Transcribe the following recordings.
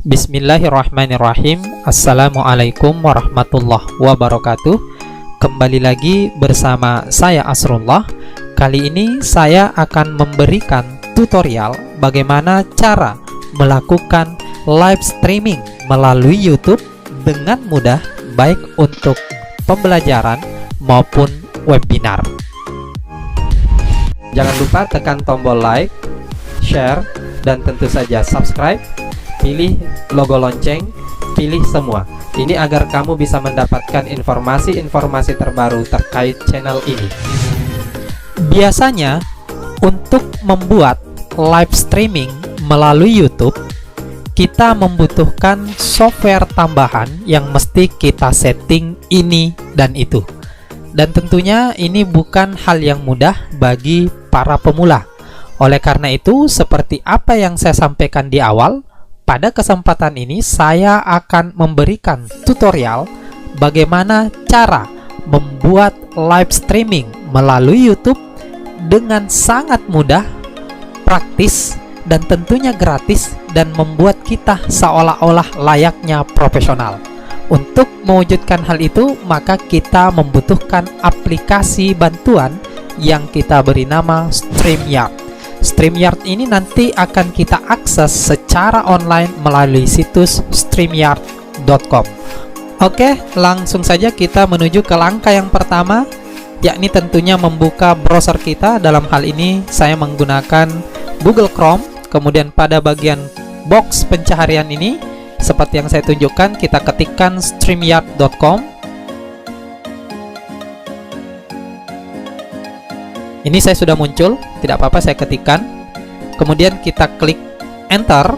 Bismillahirrahmanirrahim. Assalamualaikum warahmatullahi wabarakatuh. Kembali lagi bersama saya Asrullah. Kali ini saya akan memberikan tutorial bagaimana cara melakukan live streaming melalui YouTube dengan mudah, baik untuk pembelajaran maupun webinar. Jangan lupa tekan tombol like, share, dan tentu saja subscribe. Pilih logo lonceng, pilih semua. Ini agar kamu bisa mendapatkan informasi-informasi terbaru terkait channel ini. Biasanya untuk membuat live streaming melalui YouTube, kita membutuhkan software tambahan yang mesti kita setting ini dan itu. Dan tentunya ini bukan hal yang mudah bagi para pemula. Oleh karena itu, seperti apa yang saya sampaikan di awal, pada kesempatan ini saya akan memberikan tutorial bagaimana cara membuat live streaming melalui YouTube dengan sangat mudah, praktis, dan tentunya gratis, dan membuat kita seolah-olah layaknya profesional. Untuk mewujudkan hal itu, maka kita membutuhkan aplikasi bantuan yang kita beri nama StreamYard. StreamYard ini nanti akan kita akses secara online melalui situs streamyard.com. Oke, langsung saja kita menuju ke langkah yang pertama, yakni tentunya membuka browser kita. Dalam hal ini saya menggunakan Google Chrome. Kemudian pada bagian box pencaharian ini, seperti yang saya tunjukkan, kita ketikkan streamyard.com. Ini saya sudah muncul, tidak apa-apa saya ketikkan. Kemudian kita klik enter.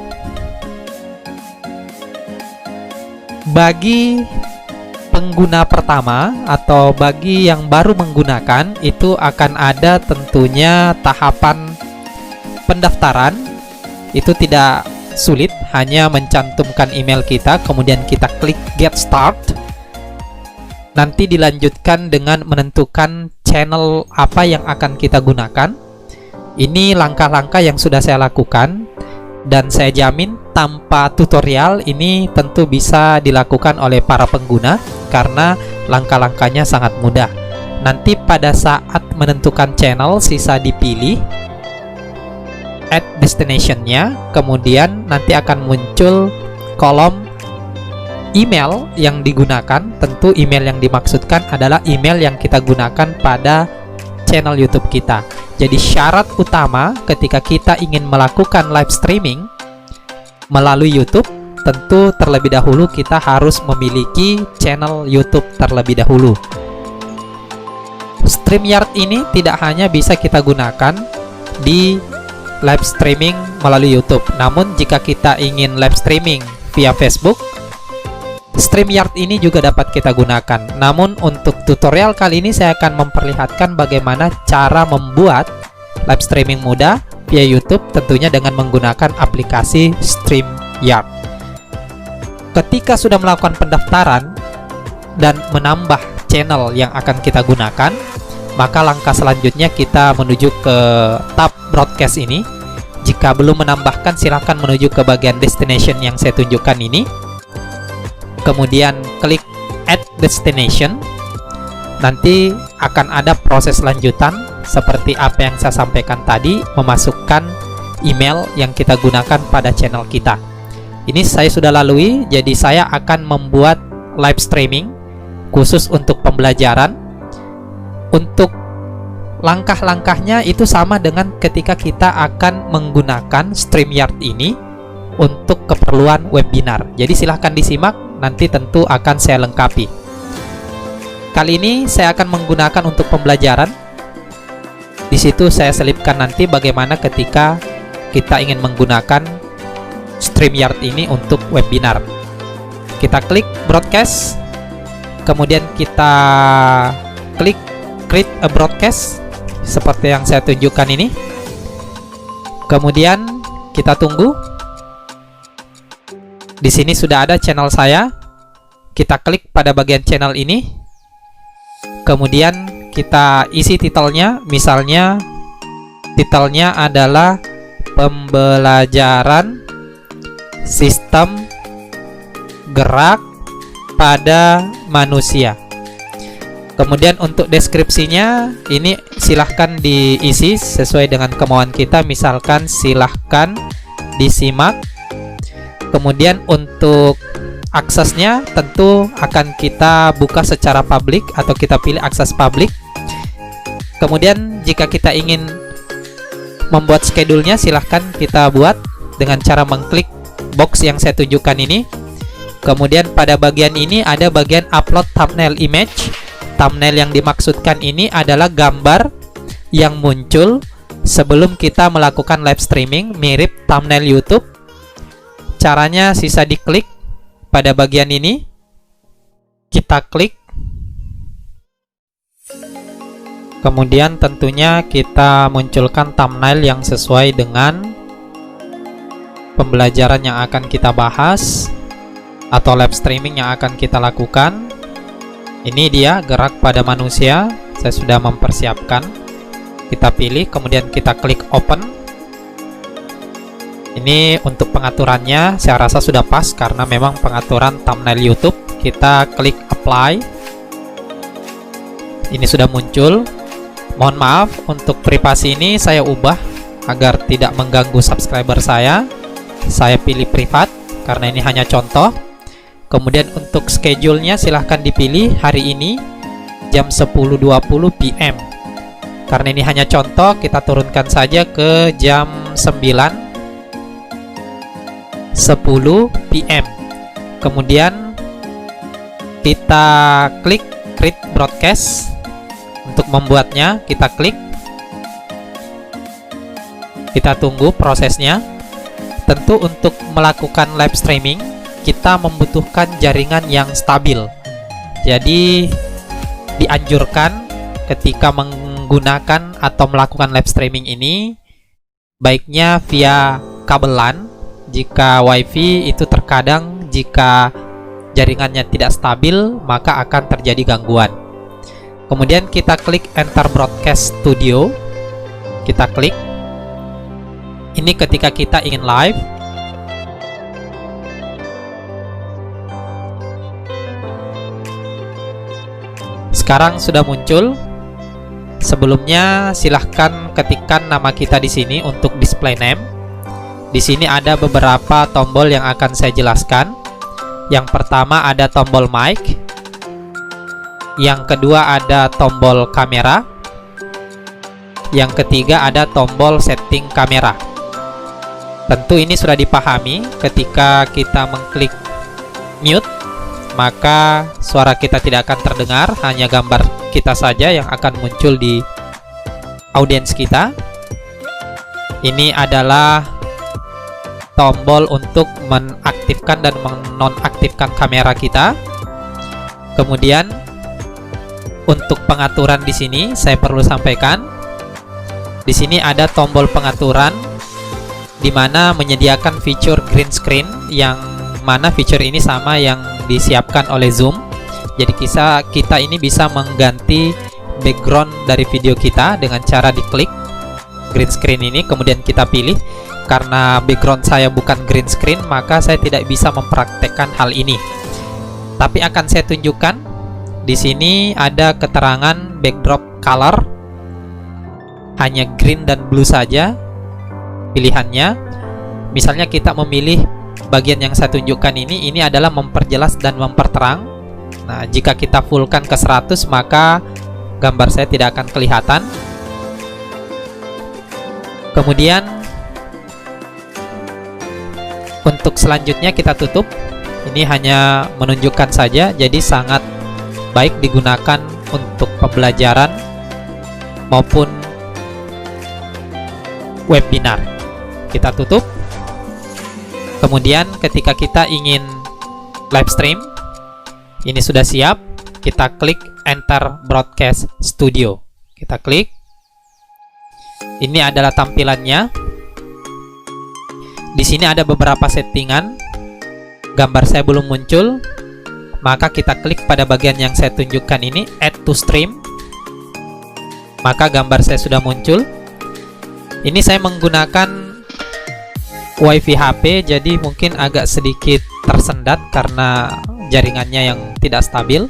Bagi pengguna pertama atau bagi yang baru menggunakan, itu akan ada tentunya tahapan pendaftaran. Itu tidak sulit, hanya mencantumkan email kita, kemudian kita klik get start. Nanti dilanjutkan dengan menentukan channel apa yang akan kita gunakan. Ini langkah-langkah yang sudah saya lakukan, dan saya jamin tanpa tutorial ini tentu bisa dilakukan oleh para pengguna karena langkah-langkahnya sangat mudah. Nanti pada saat menentukan channel, sisa dipilih add destination-nya, kemudian nanti akan muncul kolom email yang digunakan. Tentu email yang dimaksudkan adalah email yang kita gunakan pada channel YouTube kita. Jadi syarat utama ketika kita ingin melakukan live streaming melalui YouTube, tentu terlebih dahulu kita harus memiliki channel YouTube terlebih dahulu. StreamYard ini tidak hanya bisa kita gunakan di live streaming melalui YouTube, namun jika kita ingin live streaming via Facebook, StreamYard ini juga dapat kita gunakan. Namun untuk tutorial kali ini saya akan memperlihatkan bagaimana cara membuat live streaming mudah via YouTube, tentunya dengan menggunakan aplikasi StreamYard. Ketika sudah melakukan pendaftaran dan menambah channel yang akan kita gunakan, maka langkah selanjutnya kita menuju ke tab broadcast ini. Jika belum menambahkan, silahkan menuju ke bagian destination yang saya tunjukkan ini. Kemudian klik add destination. Nanti akan ada proses lanjutan seperti apa yang saya sampaikan tadi, memasukkan email yang kita gunakan pada channel kita. Ini saya sudah lalui, jadi saya akan membuat live streaming khusus untuk pembelajaran. Untuk langkah-langkahnya itu sama dengan ketika kita akan menggunakan StreamYard ini untuk keperluan webinar. Jadi silahkan disimak, nanti tentu akan saya lengkapi. Kali ini saya akan menggunakan untuk pembelajaran. Di situ saya selipkan nanti bagaimana ketika kita ingin menggunakan StreamYard ini untuk webinar. Kita klik broadcast, kemudian kita klik create a broadcast seperti yang saya tunjukkan ini. Kemudian kita tunggu. Di sini sudah ada channel saya. Kita klik pada bagian channel ini. Kemudian kita isi titelnya. Misalnya titelnya adalah pembelajaran sistem gerak pada manusia. Kemudian untuk deskripsinya ini silahkan diisi sesuai dengan kemauan kita, misalkan silahkan disimak. Kemudian untuk aksesnya tentu akan kita buka secara publik atau kita pilih akses publik. Kemudian jika kita ingin membuat schedule-nya, silahkan kita buat dengan cara mengklik box yang saya tunjukkan ini. Kemudian pada bagian ini ada bagian upload thumbnail image. Thumbnail yang dimaksudkan ini adalah gambar yang muncul sebelum kita melakukan live streaming, mirip thumbnail YouTube. Caranya sisa diklik pada bagian ini. Kita klik. Kemudian tentunya kita munculkan thumbnail yang sesuai dengan pembelajaran yang akan kita bahas atau live streaming yang akan kita lakukan. Ini dia gerak pada manusia. Saya sudah mempersiapkan. Kita pilih, kemudian kita klik open. Ini untuk pengaturannya saya rasa sudah pas karena memang pengaturan thumbnail YouTube. Kita klik apply. Ini sudah muncul. Mohon maaf, untuk privasi ini saya ubah agar tidak mengganggu subscriber saya. Saya pilih privat karena ini hanya contoh. Kemudian untuk schedule-nya silahkan dipilih hari ini jam 10.20 PM. Karena ini hanya contoh, kita turunkan saja ke jam 9.10 PM. Kemudian kita klik create broadcast. Untuk membuatnya kita klik. Kita tunggu prosesnya. Tentu untuk melakukan live streaming kita membutuhkan jaringan yang stabil. Jadi dianjurkan ketika menggunakan atau melakukan live streaming ini baiknya via kabel LAN. Jika WiFi itu terkadang jika jaringannya tidak stabil maka akan terjadi gangguan. Kemudian kita klik enter broadcast studio. Kita klik. Ini ketika kita ingin live. Sekarang sudah muncul. Sebelumnya silahkan ketikkan nama kita di sini untuk display name. Di sini ada beberapa tombol yang akan saya jelaskan. Yang pertama ada tombol mic. Yang kedua ada tombol kamera. Yang ketiga ada tombol setting kamera. Tentu ini sudah dipahami. Ketika kita mengklik mute, maka suara kita tidak akan terdengar, hanya gambar kita saja yang akan muncul di audiens kita. Ini adalah tombol untuk menaktifkan dan menonaktifkan kamera kita. Kemudian untuk pengaturan di sini saya perlu sampaikan. Di sini ada tombol pengaturan di mana menyediakan fitur green screen, yang mana fitur ini sama yang disiapkan oleh Zoom. Jadi kita ini bisa mengganti background dari video kita dengan cara diklik green screen ini, kemudian kita pilih. Karena background saya bukan green screen, maka saya tidak bisa mempraktekkan hal ini. Tapi akan saya tunjukkan. Di sini ada keterangan backdrop color, hanya green dan blue saja pilihannya. Misalnya kita memilih bagian yang saya tunjukkan ini adalah memperjelas dan memperterang. Nah, jika kita fullkan ke 100 maka gambar saya tidak akan kelihatan. Kemudian untuk selanjutnya kita tutup. Ini hanya menunjukkan saja, jadi sangat baik digunakan untuk pembelajaran maupun webinar. Kita tutup. Kemudian ketika kita ingin live stream, ini sudah siap, kita klik enter broadcast studio. Kita klik. Ini adalah tampilannya. Di sini ada beberapa settingan. Gambar saya belum muncul, maka kita klik pada bagian yang saya tunjukkan ini, add to stream. Maka gambar saya sudah muncul. Ini saya menggunakan WiFi HP, jadi mungkin agak sedikit tersendat karena jaringannya yang tidak stabil.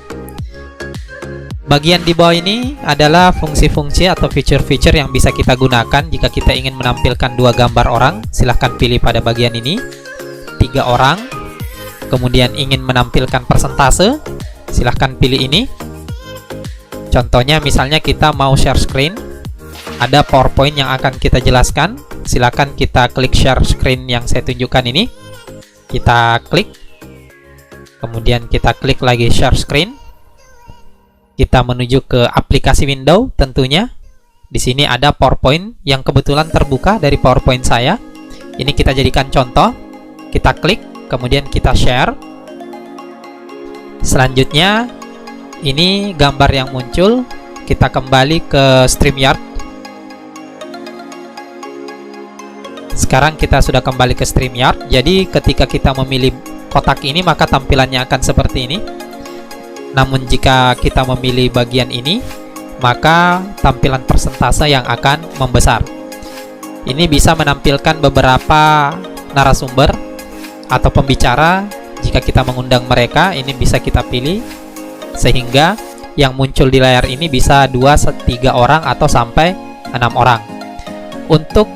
Bagian di bawah ini adalah fungsi-fungsi atau fitur-fitur yang bisa kita gunakan jika kita ingin menampilkan dua gambar orang. Silahkan pilih pada bagian ini, 3 orang. Kemudian ingin menampilkan persentase, silahkan pilih ini. Contohnya misalnya kita mau share screen, ada PowerPoint yang akan kita jelaskan. Silahkan kita klik share screen yang saya tunjukkan ini. Kita klik, kemudian kita klik lagi share screen. Kita menuju ke aplikasi window tentunya. Di sini ada PowerPoint yang kebetulan terbuka dari PowerPoint saya. Ini kita jadikan contoh. Kita klik, kemudian kita share. Selanjutnya, ini gambar yang muncul. Kita kembali ke StreamYard. Sekarang kita sudah kembali ke StreamYard. Jadi ketika kita memilih kotak ini, maka tampilannya akan seperti ini. Namun jika kita memilih bagian ini, maka tampilan persentase yang akan membesar. Ini bisa menampilkan beberapa narasumber atau pembicara. Jika kita mengundang mereka, ini bisa kita pilih sehingga yang muncul di layar ini bisa 2-3 orang atau sampai 6 orang. Untuk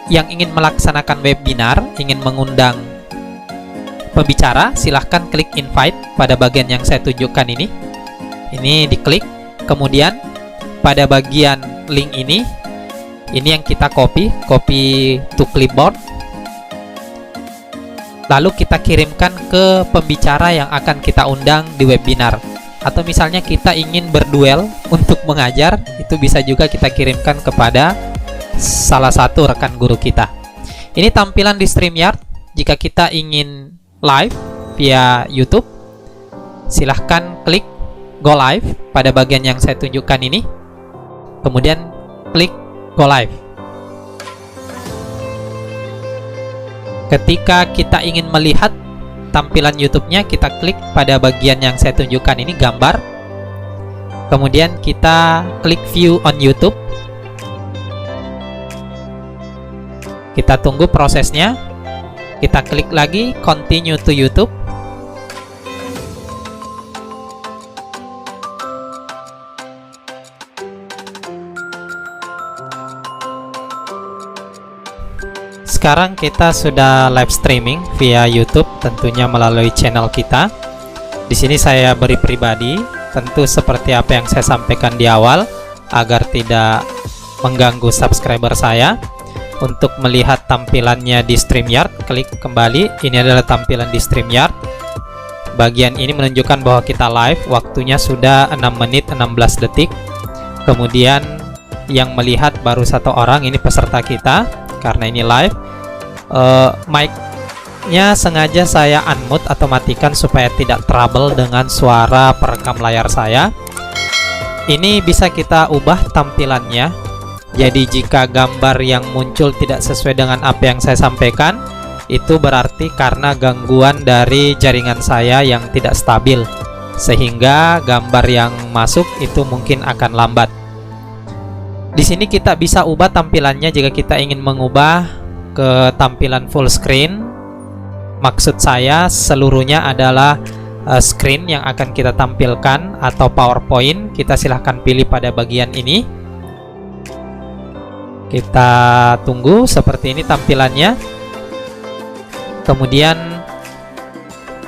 yang ingin melaksanakan webinar, ingin mengundang pembicara, silahkan klik invite pada bagian yang saya tunjukkan ini. Ini diklik, kemudian pada bagian link ini yang kita copy to clipboard, lalu kita kirimkan ke pembicara yang akan kita undang di webinar. Atau misalnya kita ingin berduel untuk mengajar, itu bisa juga kita kirimkan kepada salah satu rekan guru kita. Ini tampilan di StreamYard. Jika kita ingin live via YouTube, silahkan klik Go Live pada bagian yang saya tunjukkan ini, kemudian klik Go Live. Ketika kita ingin melihat tampilan YouTube-nya, kita klik pada bagian yang saya tunjukkan ini, gambar, kemudian kita klik View on YouTube. Kita tunggu prosesnya. Kita klik lagi Continue to YouTube. Sekarang kita sudah live streaming via YouTube, tentunya melalui channel kita. Di sini saya beri pribadi, tentu seperti apa yang saya sampaikan di awal, agar tidak mengganggu subscriber saya. Untuk melihat tampilannya di StreamYard, klik kembali. Ini adalah tampilan di StreamYard. Bagian ini menunjukkan bahwa kita live, waktunya sudah 6 menit 16 detik. Kemudian yang melihat baru 1 orang, ini peserta kita, karena ini live. Mic-nya sengaja saya unmute atau matikan supaya tidak trouble dengan suara perekam layar saya. Ini bisa kita ubah tampilannya. Jadi jika gambar yang muncul tidak sesuai dengan apa yang saya sampaikan, itu berarti karena gangguan dari jaringan saya yang tidak stabil, sehingga gambar yang masuk itu mungkin akan lambat. Di sini kita bisa ubah tampilannya jika kita ingin mengubah ke tampilan full screen. Maksud saya seluruhnya adalah screen yang akan kita tampilkan atau PowerPoint. Kita silahkan pilih pada bagian ini. Kita tunggu, seperti ini tampilannya. Kemudian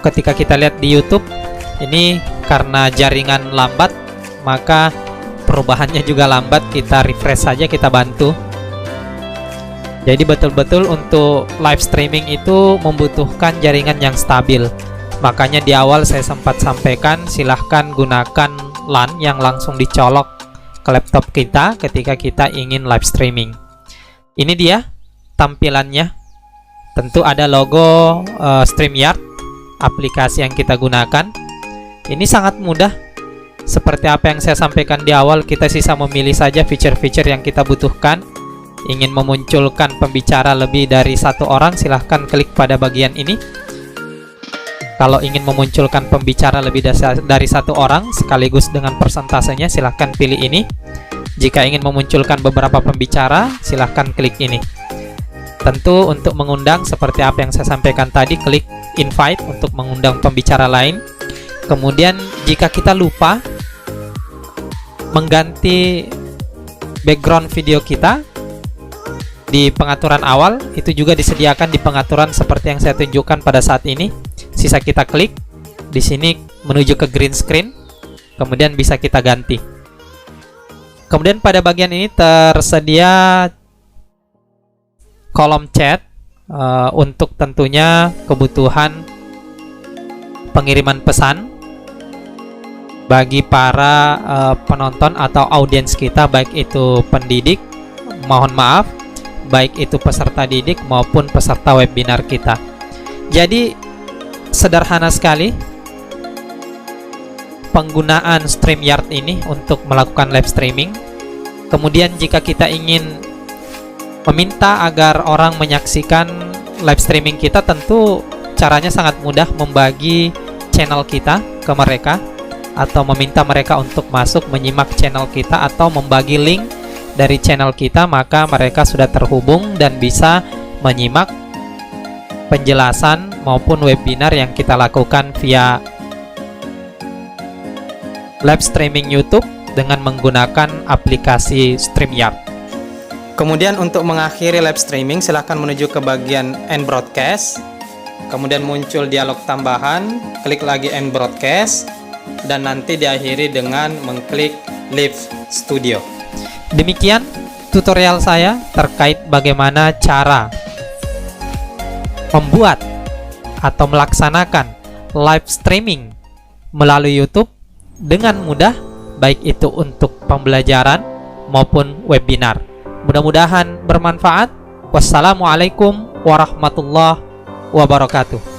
ketika kita lihat di YouTube, ini karena jaringan lambat, maka perubahannya juga lambat. Kita refresh saja, kita bantu. Jadi betul-betul untuk live streaming itu membutuhkan jaringan yang stabil. Makanya di awal saya sempat sampaikan, silahkan gunakan LAN yang langsung dicolok ke laptop kita ketika kita ingin live streaming. Ini dia tampilannya. Tentu ada logo StreamYard, aplikasi yang kita gunakan. Ini sangat mudah. Seperti apa yang saya sampaikan di awal, kita sisa memilih saja fitur-fitur yang kita butuhkan. Ingin memunculkan pembicara lebih dari 1 orang, silahkan klik pada bagian ini. Kalau ingin memunculkan pembicara lebih dari 1 orang sekaligus dengan persentasenya, silahkan pilih ini. Jika ingin memunculkan beberapa pembicara, silahkan klik ini. Tentu untuk mengundang seperti apa yang saya sampaikan tadi, klik invite, untuk mengundang pembicara lain. Kemudian jika kita lupa mengganti background video kita di pengaturan awal, itu juga disediakan di pengaturan seperti yang saya tunjukkan pada saat ini. Sisa kita klik di sini menuju ke green screen, kemudian bisa kita ganti. Kemudian pada bagian ini tersedia kolom chat untuk tentunya kebutuhan pengiriman pesan bagi para penonton atau audiens kita, baik itu pendidik, mohon maaf, baik itu peserta didik maupun peserta webinar kita. Jadi sederhana sekali penggunaan StreamYard ini untuk melakukan live streaming. Kemudian jika kita ingin meminta agar orang menyaksikan live streaming kita, tentu caranya sangat mudah, membagi channel kita ke mereka atau meminta mereka untuk masuk menyimak channel kita atau membagi link dari channel kita, maka mereka sudah terhubung dan bisa menyimak penjelasan maupun webinar yang kita lakukan via live streaming YouTube dengan menggunakan aplikasi StreamYard. Kemudian untuk mengakhiri live streaming, silahkan menuju ke bagian End Broadcast. Kemudian muncul dialog tambahan, klik lagi End Broadcast, dan nanti diakhiri dengan mengklik Live Studio. Demikian tutorial saya terkait bagaimana cara membuat atau melaksanakan live streaming melalui YouTube dengan mudah, baik itu untuk pembelajaran maupun webinar. Mudah-mudahan bermanfaat. Wassalamualaikum warahmatullahi wabarakatuh.